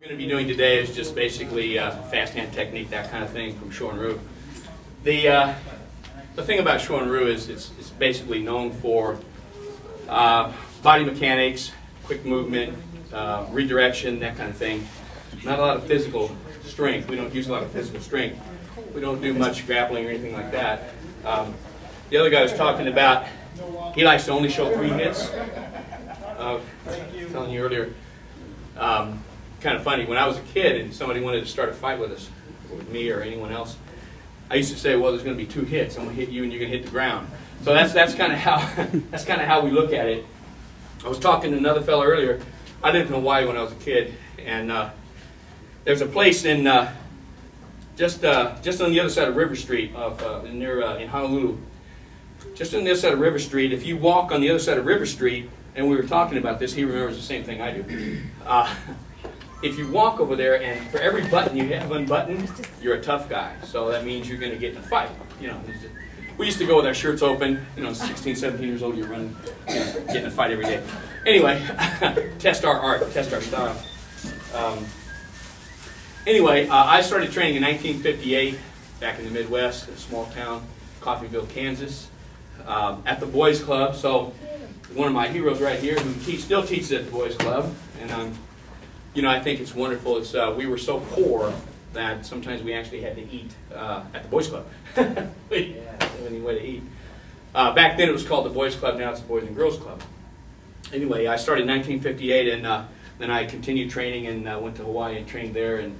What we're going to be doing today is just basically fast hand technique, that kind of thing from Shorin-ryu. The thing about Shorin-ryu is it's basically known for body mechanics, quick movement, redirection, that kind of thing. Not a lot of physical strength. We don't use a lot of physical strength. We don't do much grappling or anything like that. The other guy was talking about, he likes to only show 3 hits. I was telling you earlier, kind of funny, when I was a kid and somebody wanted to start a fight with us, with me or anyone else, I used to say, well, there's going to be 2 hits. I'm going to hit you and you're going to hit the ground. So that's kind of how we look at it. I was talking to another fellow earlier. I lived in Hawaii when I was a kid, and there's a place in just on the other side of River Street, in Honolulu. Just on the other side of River Street. If you walk on the other side of River Street, and we were talking about this, he remembers the same thing I do. If you walk over there, and for every button you have unbuttoned, you're a tough guy. So that means you're going to get in a fight. You know, we used to go with our shirts open. 16, 17 years old, you're running, get in a fight every day. Anyway, test our art, test our style. Anyway, I started training in 1958 back in the Midwest, a small town, Coffeyville, Kansas, at the Boys Club. So one of my heroes right here who still teaches at the Boys Club, and I think it's wonderful. It's we were so poor that sometimes we actually had to eat at the Boys Club. We didn't have any way to eat. Back then it was called the Boys Club. Now it's the Boys and Girls Club. Anyway, I started in 1958, and then I continued training and went to Hawaii and trained there, and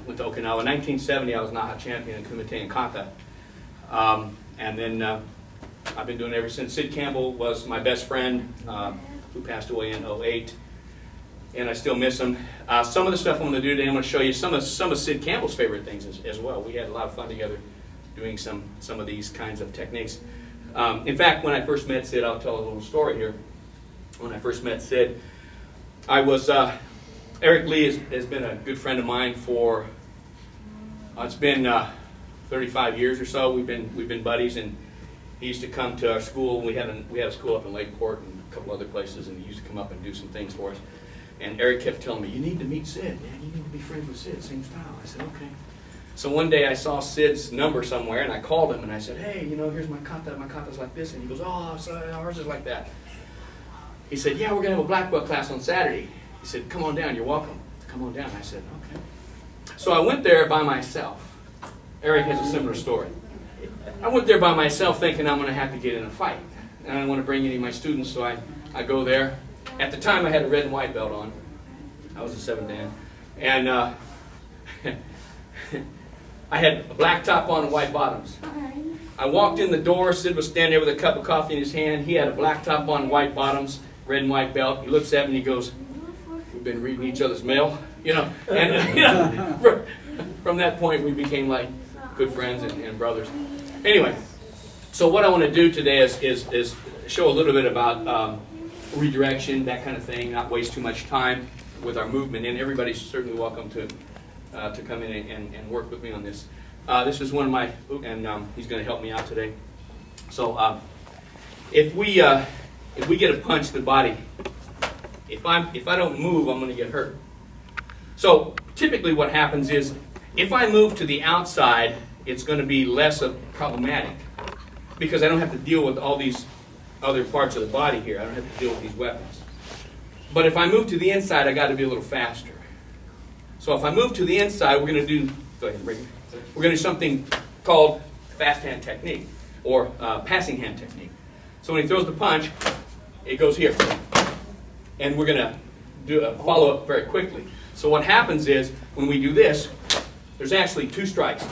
went to Okinawa. In 1970, I was Naha champion in Kumite and Kata. And then I've been doing it ever since. Sid Campbell was my best friend, who passed away in 2008. And I still miss him. Some of the stuff I'm going to do today, I'm going to show you some of Sid Campbell's favorite things as well. We had a lot of fun together doing some of these kinds of techniques. In fact, when I first met Sid, I'll tell a little story here. When I first met Sid, I was, Eric Lee has been a good friend of mine for, it's been 35 years or so. We've been buddies, and he used to come to our school. We had a school up in Lakeport and a couple other places, and he used to come up and do some things for us. And Eric kept telling me, you need to meet Sid, man. You need to be friends with Sid, same style. I said, okay. So one day I saw Sid's number somewhere, and I called him, and I said, hey, here's my kata. My kata's like this. And he goes, oh, so ours is like that. He said, yeah, we're going to have a black belt class on Saturday. He said, come on down. You're welcome. Come on down. I said, okay. So I went there by myself. Eric has a similar story. I went there by myself thinking I'm going to have to get in a fight. And I don't want to bring any of my students, so I go there. At the time, I had a red and white belt on. I was a 7th Dan. And I had a black top on and white bottoms. I walked in the door. Sid was standing there with a cup of coffee in his hand. He had a black top on, white bottoms, red and white belt. He looks at me and he goes, we've been reading each other's mail. And from that point, we became like good friends and brothers. Anyway, so what I want to do today is show a little bit about redirection, that kind of thing, not waste too much time with our movement, and everybody's certainly welcome to come in and work with me on this. This is one of my, and he's going to help me out today. So if we get a punch to the body, if I don't move, I'm going to get hurt. So typically what happens is, if I move to the outside, it's going to be less problematic, because I don't have to deal with all these other parts of the body here. I don't have to deal with these weapons. But if I move to the inside, I got to be a little faster. So if I move to the inside, we're going to do, go ahead, bring it. We're going to do something called fast hand technique, or passing hand technique. So when he throws the punch, it goes here. And we're going to do a follow-up very quickly. So what happens is, when we do this, there's actually 2 strikes.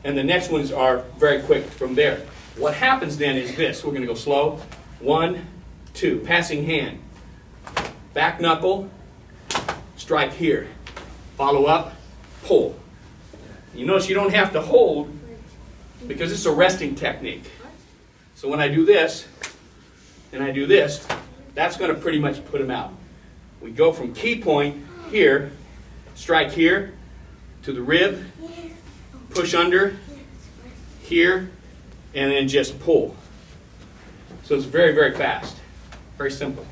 And the next ones are very quick from there. What happens then is this. We're going to go slow. 1, 2. Passing hand. Back knuckle. Strike here. Follow up. Pull. You notice you don't have to hold, because it's a resting technique. So when I do this, and I do this, that's going to pretty much put him out. We go from key point here, strike here, to the rib, push under, here, and then just pull. So it's very, very fast. Very simple.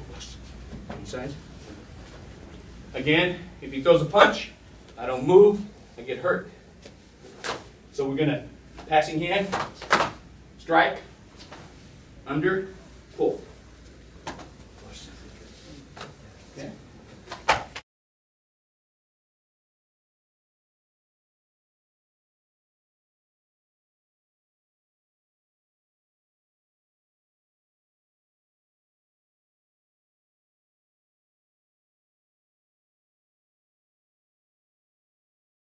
Sides. Again, if he throws a punch, I don't move, I get hurt. So we're going to, passing hand, strike, under, pull. Okay.